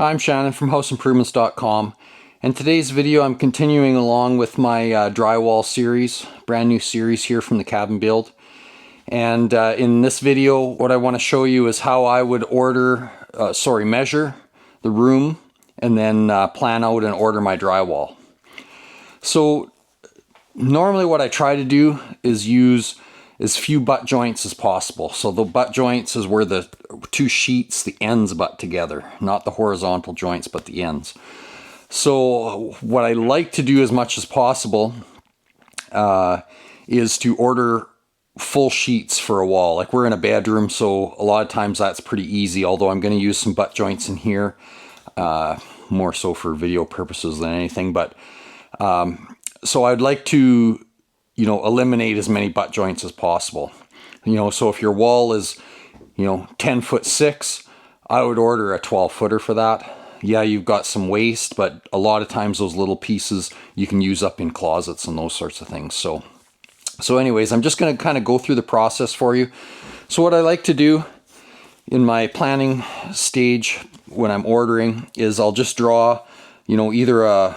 Hi, I'm Shannon from houseimprovements.com, and today's video I'm continuing along with my drywall series, brand new series here from the Cabin Build. And in this video what I want to show you is how I would measure the room and then plan out and order my drywall. So normally what I try to do is use as few butt joints as possible. So the butt joints is where the two sheets, the ends butt together, not the horizontal joints, but the ends. So what I like to do as much as possible is to order full sheets for a wall. Like we're in a bedroom, so a lot of times that's pretty easy, although I'm going to use some butt joints in here, more so for video purposes than anything. But so I'd like to eliminate as many butt joints as possible. So if your wall is 10'6", I would order a 12-footer for that. Yeah, you've got some waste, but a lot of times those little pieces you can use up in closets and those sorts of things. So anyways, I'm just going to kind of go through the process for you. So what I like to do in my planning stage when I'm ordering is I'll just draw either a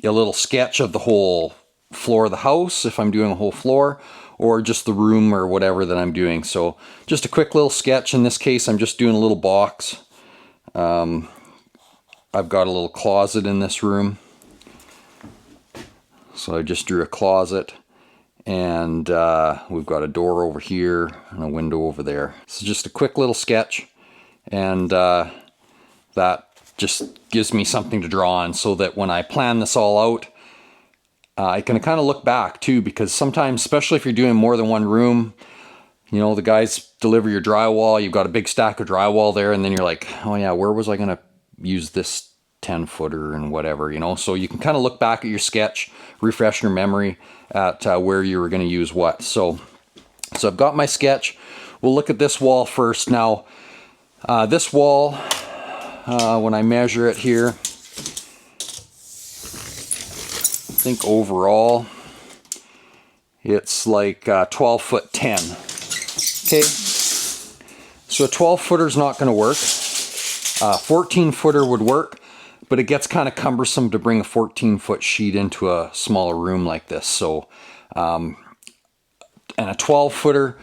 little sketch of the whole floor of the house if I'm doing a whole floor, or just the room or whatever that I'm doing. So just a quick little sketch. In this case I'm just doing a little box. I've got a little closet in this room, so I just drew a closet, and we've got a door over here and a window over there. So just a quick little sketch, and that just gives me something to draw on, so that when I plan this all out, I can kind of look back too, because sometimes, especially if you're doing more than one room, the guys deliver your drywall, you've got a big stack of drywall there, and then you're like, oh yeah, where was I going to use this 10-footer and whatever, So you can kind of look back at your sketch, refresh your memory at where you were going to use what. So I've got my sketch. We'll look at this wall first. Now, this wall, when I measure it here, I think overall it's like 12 foot 10. Okay, so a 12-footer is not going to work. 14-footer would work, but it gets kind of cumbersome to bring a 14-foot sheet into a smaller room like this. So, and a 12-footer,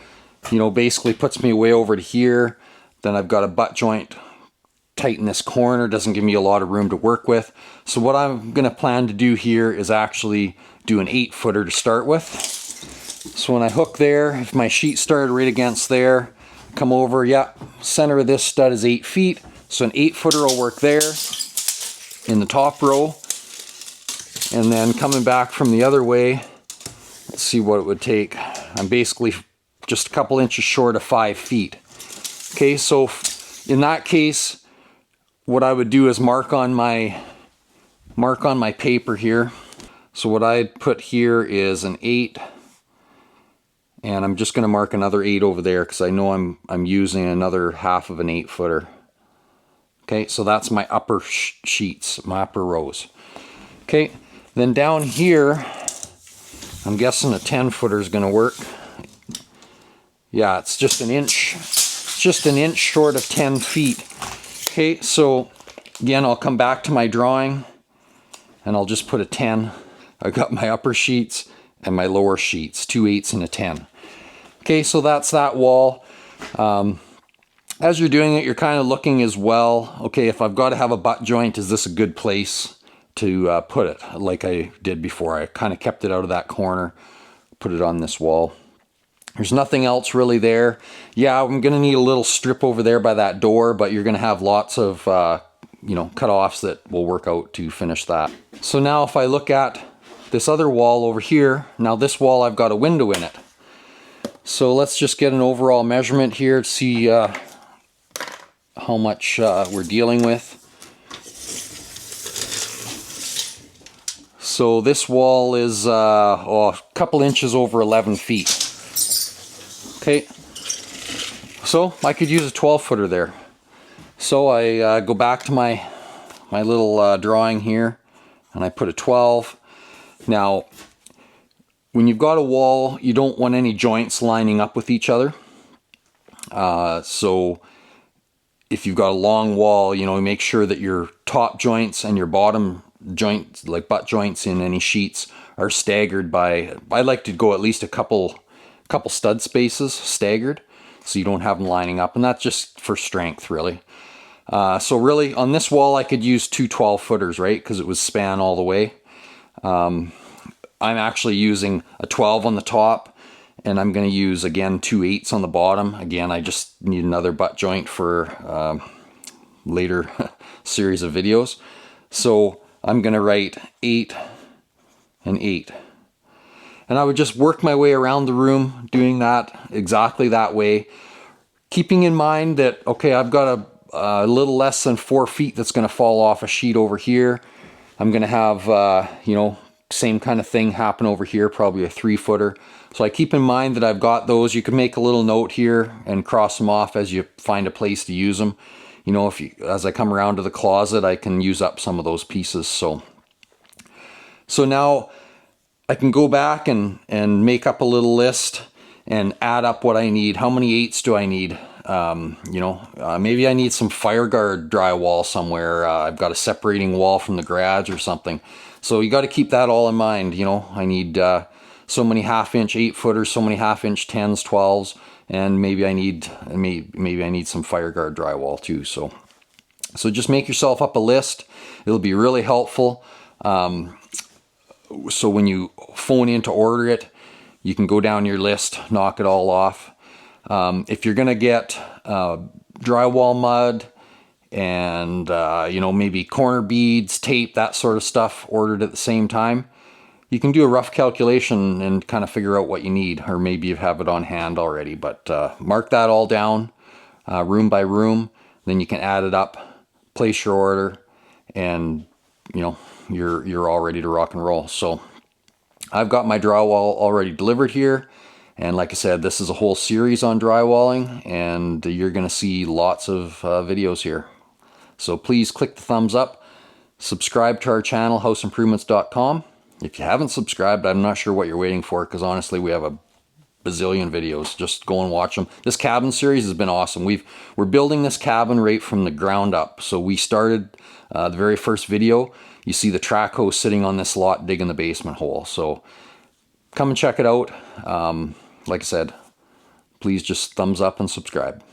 basically puts me way over to here. Then I've got a butt joint tight in this corner, doesn't give me a lot of room to work with. So what I'm going to plan to do here is actually do an 8-footer to start with. So when I hook there, if my sheet started right against there, come over, center of this stud is 8 feet. So an 8-footer will work there in the top row. And then coming back from the other way, let's see what it would take. I'm basically just a couple inches short of 5 feet. Okay, so in that case, what I would do is mark on my paper here. So what I'd put here is an 8, and I'm just going to mark another 8 over there because I know I'm using another half of an 8-footer. Okay, so that's my upper sheets, my upper rows. Okay, then down here, I'm guessing a 10-footer is going to work. Yeah, it's just an inch. It's just an inch short of 10 feet. Okay, so again, I'll come back to my drawing and I'll just put a 10. I've got my upper sheets and my lower sheets, 2 8s and a 10. Okay, so that's that wall. As you're doing it, you're kind of looking as well, okay, if I've got to have a butt joint, is this a good place to put it? Like I did before, I kind of kept it out of that corner, put it on this wall. There's nothing else really there. Yeah, I'm going to need a little strip over there by that door, but you're going to have lots of, cut-offs that will work out to finish that. So now if I look at this other wall over here, now this wall I've got a window in it. So let's just get an overall measurement here to see how much we're dealing with. So this wall is a couple inches over 11 feet. Okay, so I could use a 12-footer there. So I go back to my little drawing here, and I put a 12. Now, when you've got a wall, you don't want any joints lining up with each other. So if you've got a long wall, you know, make sure that your top joints and your bottom joints, like butt joints in any sheets, are staggered by, I like to go at least a couple stud spaces staggered, so you don't have them lining up, and that's just for strength, really. So really, on this wall, I could use two 12-footers, right, because it was span all the way. I'm actually using a 12 on the top, and I'm going to use, again, 2 8s on the bottom. Again, I just need another butt joint for later series of videos. So I'm going to write 8 and 8. And I would just work my way around the room doing that exactly that way, keeping in mind that, okay, I've got a little less than 4 feet that's going to fall off a sheet over here. I'm going to have, you know, same kind of thing happen over here, probably a 3-footer. So I keep in mind that I've got those. You can make a little note here and cross them off as you find a place to use them. You know, as I come around to the closet, I can use up some of those pieces. So now I can go back and make up a little list and add up what I need. How many 8s do I need? You know, maybe I need some fire guard drywall somewhere. I've got a separating wall from the garage or something. So you got to keep that all in mind. You know, I need so many 1/2-inch 8-footers, so many 1/2-inch 10s, 12s, and maybe I need some fire guard drywall too. So just make yourself up a list. It'll be really helpful. So when you phone in to order it, you can go down your list, knock it all off. If you're gonna get drywall mud and you know, maybe corner beads, tape, that sort of stuff ordered at the same time, you can do a rough calculation and kind of figure out what you need, or maybe you have it on hand already. But mark that all down, room by room. Then you can add it up, place your order, and you know, you're all ready to rock and roll. So I've got my drywall already delivered here. And like I said, this is a whole series on drywalling, and you're going to see lots of videos here. So please click the thumbs up, subscribe to our channel, houseimprovements.com. If you haven't subscribed, I'm not sure what you're waiting for, because honestly, we have a bazillion videos. Just go and watch them. This cabin series has been awesome. We're building this cabin right from the ground up. So we started the very first video. You see the track hose sitting on this lot digging the basement hole. So come and check it out. Like I said, please just thumbs up and subscribe.